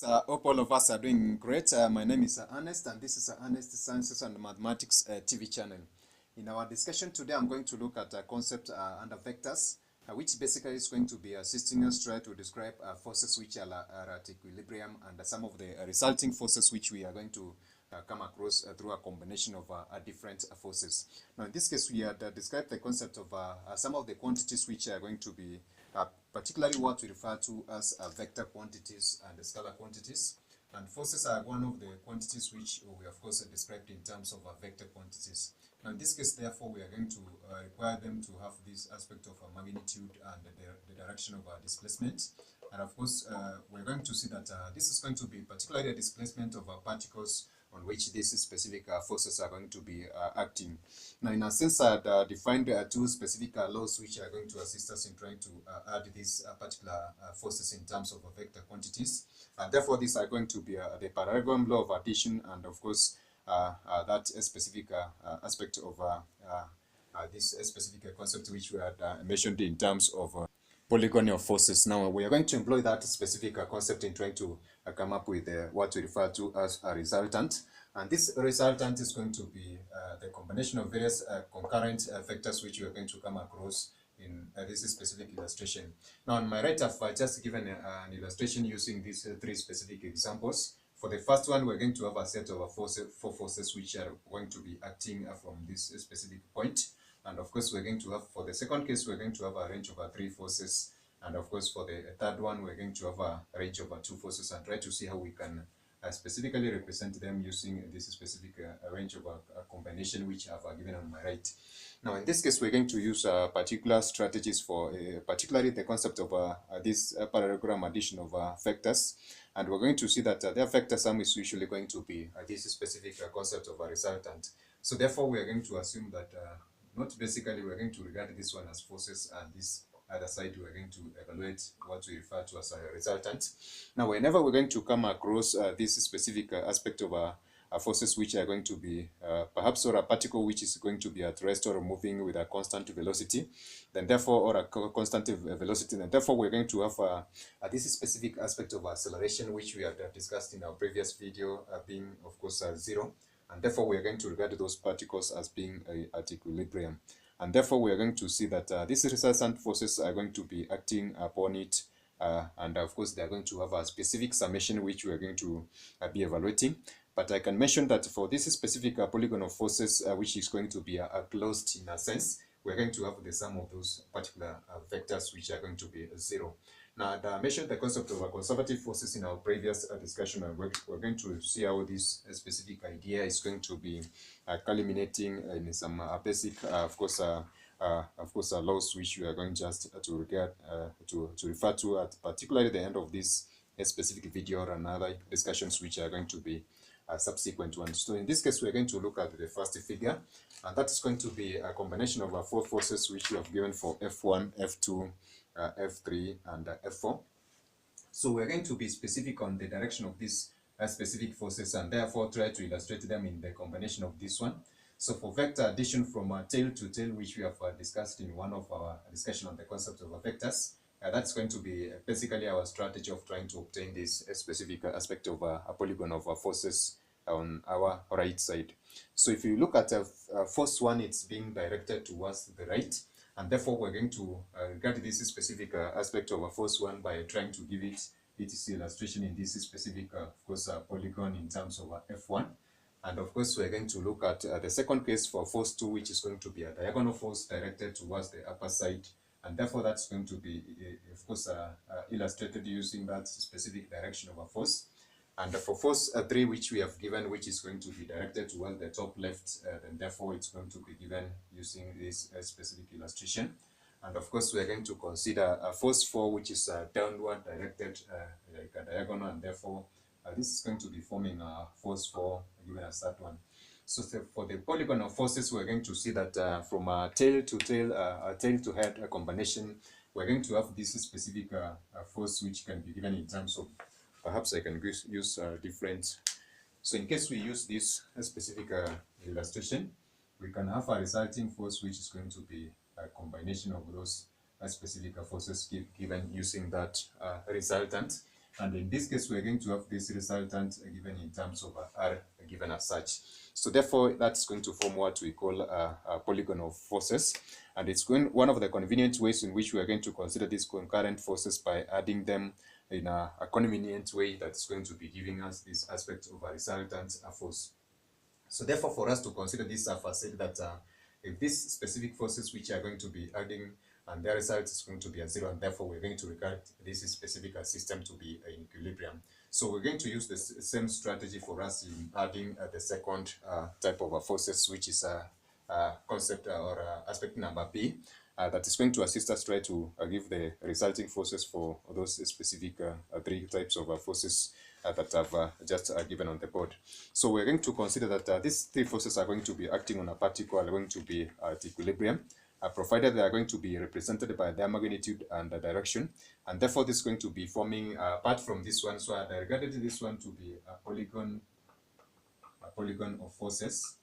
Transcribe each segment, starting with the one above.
Hope all of us are doing great. My name is Ernest, and this is Ernest Sciences and Mathematics TV channel. In our discussion today, I'm going to look at a concept under vectors, which basically is going to be assisting us try to describe forces which are at equilibrium and some of the resulting forces which we are going to come across through a combination of different forces. Now, in this case, we had described the concept of some of the quantities which are going to be particularly what we refer to as vector quantities and scalar quantities. And forces are one of the quantities which we of course described in terms of vector quantities. Now in this case, therefore, we are going to require them to have this aspect of magnitude and the direction of displacement. And of course, we're going to see that this is going to be particularly a displacement of particles on which these specific forces are going to be acting. Now, in a sense, I had defined two specific laws which are going to assist us in trying to add these particular forces in terms of vector quantities. And therefore, these are going to be the parallelogram law of addition and, of course, that specific aspect of this specific concept which we had mentioned in terms of polygonal forces. Now, we are going to employ that specific concept in trying to come up with what we refer to as a resultant. And this resultant is going to be the combination of various concurrent vectors which we are going to come across in this specific illustration. Now, on my right, I've just given an illustration using these three specific examples. For the first one, we're going to have a set of four forces which are going to be acting from this specific point. And of course, we're going to have, for the second case, we're going to have a range of three forces. And of course, for the third one, we're going to have a range of two forces and try to see how we can specifically represent them using this specific range of a combination which I've given on my right. Now, in this case, we're going to use particular strategies for particularly the concept of this parallelogram addition of vectors. And we're going to see that their vector sum is usually going to be this specific concept of a resultant. So therefore, we are going to assume that not basically we're going to regard this one as forces and this other side we're going to evaluate what we refer to as a resultant. Now, whenever we're going to come across this specific aspect of forces which are going to be perhaps or a particle which is going to be at rest or moving with a constant velocity, then therefore, or a constant velocity, then therefore we're going to have this specific aspect of acceleration which we had discussed in our previous video being of course 0. And therefore, we are going to regard those particles as being at equilibrium. And therefore, we are going to see that these resultant forces are going to be acting upon it. And of course, they are going to have a specific summation which we are going to be evaluating. But I can mention that for this specific polygon of forces, which is going to be closed in a sense, we're going to have the sum of those particular vectors which are going to be 0. Now, I mentioned the concept of conservative forces in our previous discussion. We're going to see how this specific idea is going to be culminating in some basic, of course, laws which we are going just to regard to refer to at particularly the end of this specific video or another discussions which are going to be subsequent ones. So in this case, we're going to look at the first figure, and that is going to be a combination of four forces which we have given for F1, F2, F3, and F4. So we're going to be specific on the direction of these specific forces and therefore try to illustrate them in the combination of this one. So for vector addition from tail to tail, which we have discussed in one of our discussion on the concept of vectors, that's going to be basically our strategy of trying to obtain this specific aspect of a polygon of forces on our right side. So if you look at force 1, it's being directed towards the right, and therefore we're going to regard this specific aspect of force 1 by trying to give it its illustration in this specific, of course, polygon in terms of F1. And of course, we're going to look at the second case for force 2, which is going to be a diagonal force directed towards the upper side. And therefore, that's going to be, of course, illustrated using that specific direction of a force. And for force 3, which we have given, which is going to be directed towards the top left, then therefore it's going to be given using this specific illustration. And of course, we're going to consider force 4, which is downward directed like a diagonal, and therefore this is going to be forming force 4 given as that one. So for the polygon of forces, we're going to see that from tail to tail, tail to head combination, we're going to have this specific force which can be given in terms of, perhaps I can use different. So in case we use this specific illustration, we can have a resulting force which is going to be a combination of those specific forces given using that resultant. And in this case, we're going to have this resultant given in terms of R given as such. So therefore, that's going to form what we call a polygon of forces. And it's one of the convenient ways in which we are going to consider these concurrent forces by adding them in a convenient way that's going to be giving us this aspect of a resultant force. So therefore, for us to consider this facet that if these specific forces which are going to be adding and their result is going to be a zero, and therefore we're going to regard this specific system to be in equilibrium. So we're going to use the same strategy for us in adding the second type of forces, which is a concept or aspect number B. That is going to assist us try to give the resulting forces for those specific three types of forces that I've just given on the board. So we're going to consider that these three forces are going to be acting on a particle, are going to be at equilibrium, provided they are going to be represented by their magnitude and direction. And therefore, this is going to be forming, apart from this one, so I regarded this one to be a polygon of forces.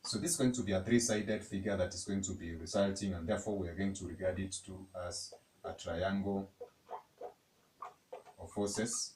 So this is going to be a three-sided figure that is going to be resulting, and therefore we are going to regard it to as a triangle of forces,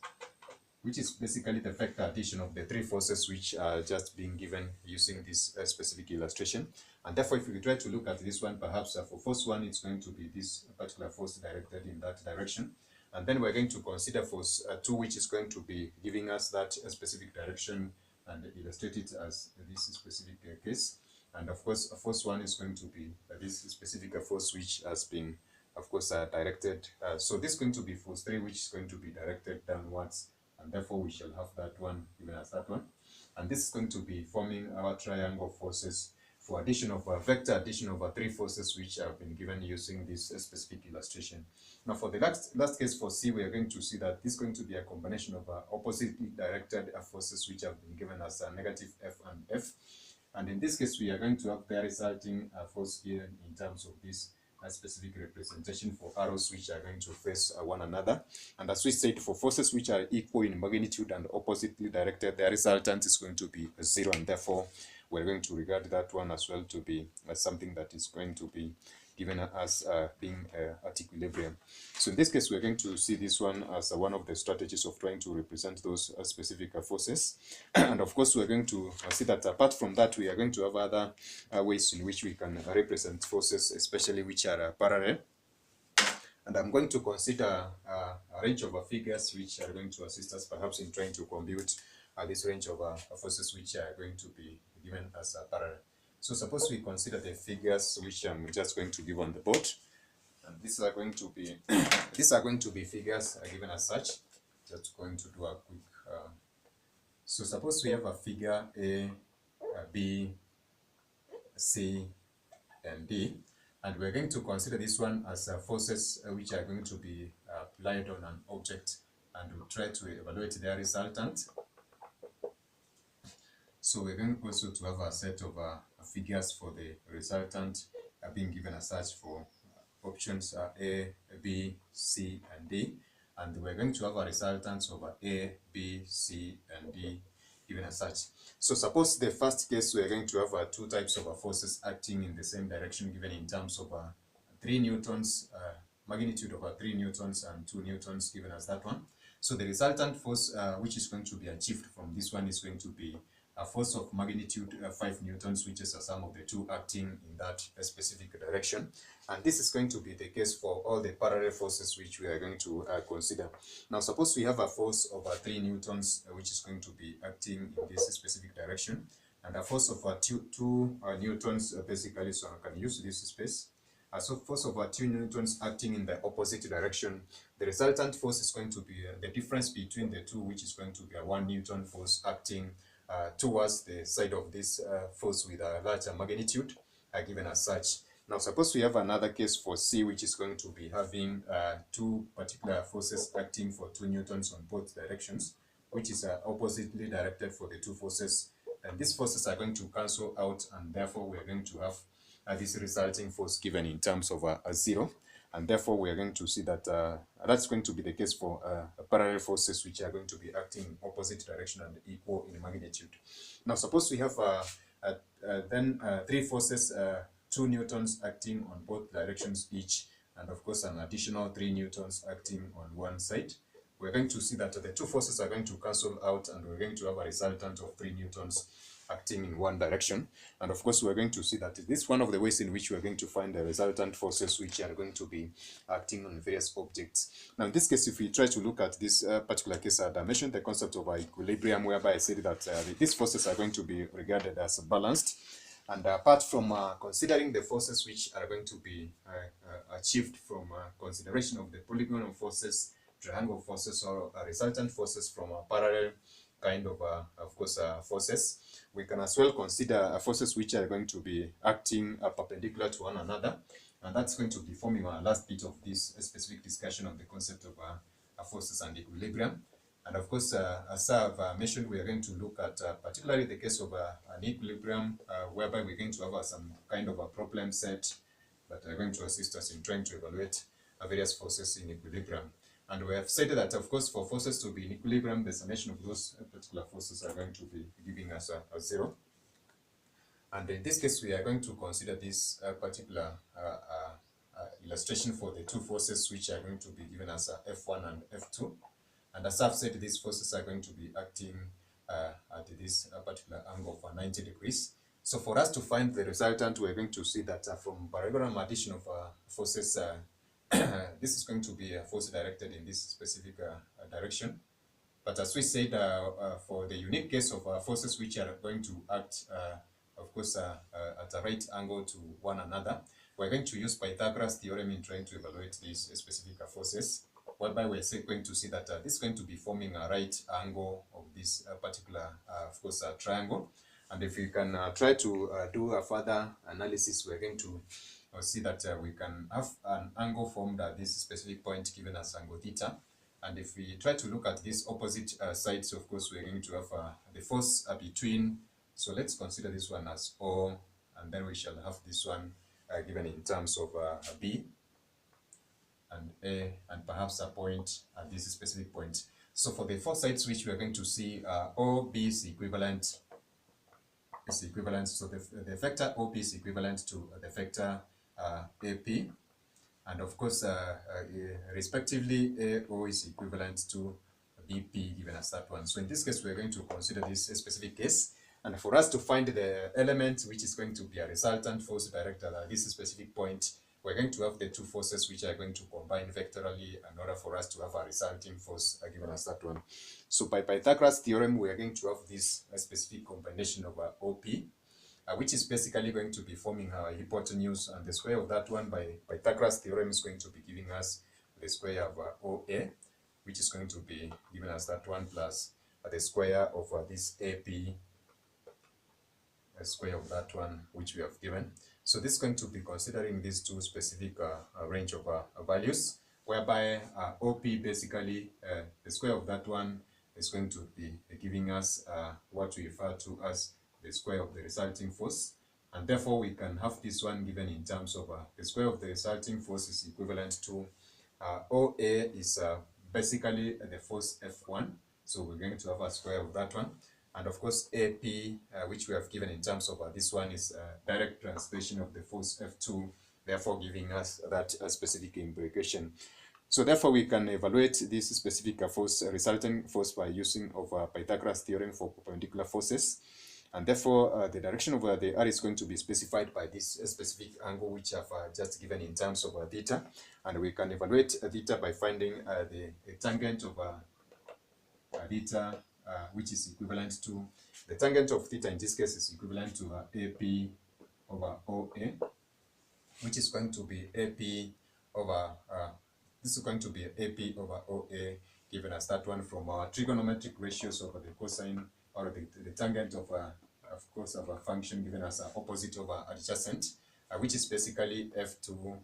which is basically the vector addition of the three forces which are just being given using this specific illustration. And therefore, if we try to look at this one, perhaps for force 1, it's going to be this particular force directed in that direction. And then we're going to consider force 2, which is going to be giving us that specific direction and illustrate it as this specific case. And of course, force 1 is going to be this specific force which has been, of course, directed. So this is going to be force 3, which is going to be directed downwards. And therefore, we shall have that one given as that one. And this is going to be forming our triangle forces for addition of a vector addition of three forces which have been given using this specific illustration. Now, for the last case for C, we are going to see that this is going to be a combination of oppositely directed forces which have been given as a negative F and F. And in this case, we are going to have the resulting force here in terms of this specific representation for arrows which are going to face one another. And as we said, for forces which are equal in magnitude and oppositely directed, the resultant is going to be 0, and therefore we're going to regard that one as well to be something that is going to be given as being at equilibrium. So in this case, we're going to see this one as one of the strategies of trying to represent those specific forces. And of course, we're going to see that apart from that, we are going to have other ways in which we can represent forces, especially which are parallel. And I'm going to consider a range of figures which are going to assist us perhaps in trying to compute this range of forces which are going to be given as parallel. So suppose we consider the figures which I'm just going to give on the board. And these are going to be figures given as such. Just going to do a quick so suppose we have a figure A, B, C, and D, and we're going to consider this one as forces which are going to be applied on an object, and we'll try to evaluate their resultant. So we're going also to have a set of figures for the resultant being given as such for options A, B, C, and D. And we're going to have a resultant of A, B, C, and D given as such. So suppose the first case, we're going to have two types of forces acting in the same direction given in terms of 3 newtons, magnitude of 3 newtons and 2 newtons given as that one. So the resultant force which is going to be achieved from this one is going to be a force of magnitude 5 newtons, which is a sum of the two acting in that specific direction. And this is going to be the case for all the parallel forces which we are going to consider. Now, suppose we have a force of 3 newtons, which is going to be acting in this specific direction, and a force of 2 newtons, basically, so I can use this space. So force of 2 newtons acting in the opposite direction. The resultant force is going to be the difference between the two, which is going to be a 1 newton force acting towards the side of this force with a larger magnitude given as such. Now, suppose we have another case for C, which is going to be having 2 particular forces acting for 2 newtons on both directions, which is oppositely directed for the 2 forces. And these forces are going to cancel out, and therefore we are going to have this resulting force given in terms of a 0. And therefore, we are going to see that that's going to be the case for parallel forces which are going to be acting in opposite direction and equal in magnitude. Now, suppose we have then 3 forces, 2 newtons acting on both directions each, and of course an additional 3 newtons acting on one side. We're going to see that the two forces are going to cancel out, and we're going to have a resultant of 3 newtons acting in one direction. And of course, we're going to see that this is one of the ways in which we're going to find the resultant forces which are going to be acting on various objects. Now, in this case, if we try to look at this particular case, I mentioned the concept of equilibrium, whereby I said that these forces are going to be regarded as balanced. And apart from considering the forces which are going to be achieved from consideration of the polygonal forces, triangle forces, or resultant forces from a parallel kind of course, forces, we can as well consider forces which are going to be acting perpendicular to one another. And that's going to be forming our last bit of this specific discussion of the concept of forces and equilibrium. And of course, as I've mentioned, we are going to look at particularly the case of an equilibrium, whereby we're going to have some kind of a problem set that are going to assist us in trying to evaluate various forces in equilibrium. And we have said that, of course, for forces to be in equilibrium, the summation of those particular forces are going to be giving us a zero. And in this case, we are going to consider this particular illustration for the two forces which are going to be given as F1 and F2. And as I've said, these forces are going to be acting at this particular angle of 90 degrees. So for us to find the resultant, we're going to see that from parallelogram addition of forces, this is going to be a force directed in this specific direction. But as we said, for the unique case of forces which are going to act, of course, at a right angle to one another, we're going to use Pythagoras' theorem in trying to evaluate these specific forces, whereby we're going to see that this is going to be forming a right angle of this particular, of course, triangle. And if we can try to do a further analysis, we're going to see that we can have an angle formed at this specific point given as angle theta. And if we try to look at these opposite sides, of course, we're going to have the force between. So let's consider this one as O, and then we shall have this one given in terms of B and A, and perhaps a point at this specific point. So for the four sides which we are going to see, OB is equivalent. So the vector OP is equivalent to the vector AP, and of course, respectively, AO is equivalent to BP given as that one. So in this case, we're going to consider this specific case. And for us to find the element which is going to be a resultant force directed at this specific point, we're going to have the two forces which are going to combine vectorally in order for us to have a resulting force given as that one. So by Pythagoras' theorem, we are going to have this specific combination of OP, which is basically going to be forming our hypotenuse, and the square of that one by Pythagoras' theorem is going to be giving us the square of OA, which is going to be given as that one plus the square of this AP, the square of that one which we have given. So this is going to be considering these two specific range of values, whereby OP basically, the square of that one is going to be giving us what we refer to as the square of the resulting force. And therefore we can have this one given in terms of the square of the resulting force is equivalent to OA is basically the force F1. So we're going to have a square of that one. And of course, AP, which we have given in terms of this one, is a direct translation of the force F2, therefore giving us that specific implication. So therefore, we can evaluate this specific force, resulting force, by using of Pythagoras' theorem for perpendicular forces. And therefore, the direction of the R is going to be specified by this specific angle, which I've just given in terms of theta. And we can evaluate theta by finding the tangent of theta, which is equivalent to the tangent of theta in this case is equivalent to AP over OA, which is going to be AP over this is going to be AP over OA given as that one from our trigonometric ratios over the cosine or the tangent of course of a function given as opposite over adjacent, which is basically F2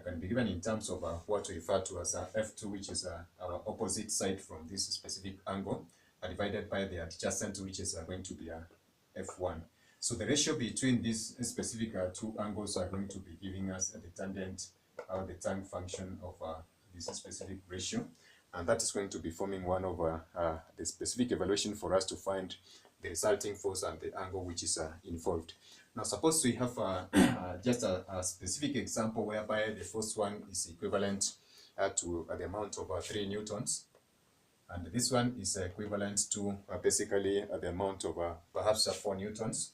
can be given in terms of what we refer to as F2, which is our opposite side from this specific angle, divided by the adjacent, which is going to be F1. So the ratio between these specific two angles are going to be giving us the tangent or the tan function of this specific ratio. And that is going to be forming one of the specific evaluation for us to find the resulting force and the angle which is involved. Now, suppose we have just a specific example whereby the first one is equivalent to the amount of 3 newtons, and this one is equivalent to basically the amount of perhaps 4 newtons.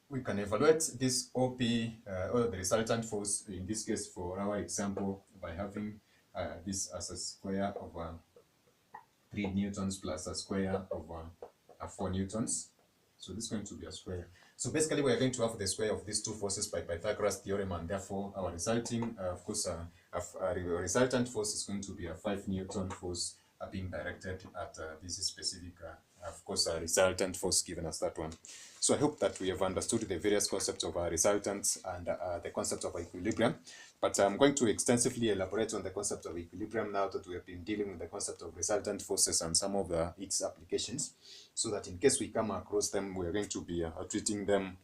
We can evaluate this OP or the resultant force in this case for our example by having this as a square of 3 newtons plus a square of 4 nutons. So this is going to be a square. So basically we are going to have the square of these two forces by Pythagoras theorem, and therefore our resulting, of course, resultant force is going to be a 5 Newton force being directed at this specific, of course, resultant force given as that one. So I hope that we have understood the various concepts of resultants and the concept of equilibrium. But I'm going to extensively elaborate on the concept of equilibrium now that we have been dealing with the concept of resultant forces and some of its applications, so that in case we come across them, we are going to be treating them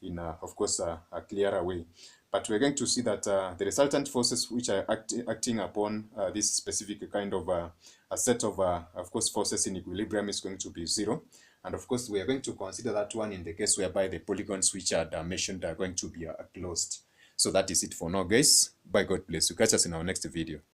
in, of course, a clearer way. But we're going to see that the resultant forces which are acting upon this specific kind of a set of course, forces in equilibrium is going to be 0. And of course, we are going to consider that one in the case whereby the polygons which are mentioned are going to be closed. So that is it for now, guys. Bye, God bless you. Catch us in our next video.